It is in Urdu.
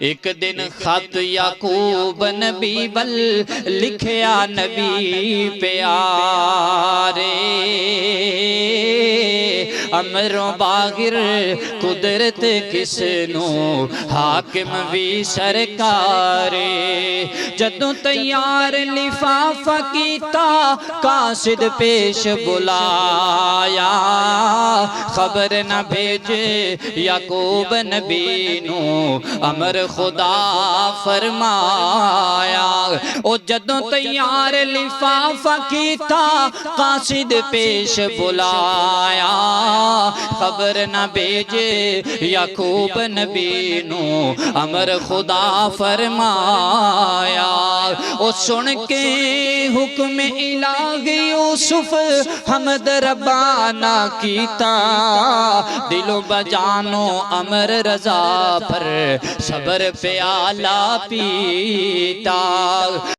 ایک دن خط یعقوب نبی ول لکھیا نبی پیارے امروں باغر قدرت کس نو حاکم بھی سرکارے جدوں تیار لفافہ کیتا قاصد پیش بلایا خبر نہ بھیجے یعقوب نبی نو امر خدا فرمایا او جدوں تیار لفافہ کیتا قاصد پیش بلایا خبر نہ بھیجے یعقوب نبی نو امر خدا فرمایا او سن کے حکم الہی یوسف حمد ربانہ کیتا دلو بجانو امر رضا پر صبر پیالہ پیتا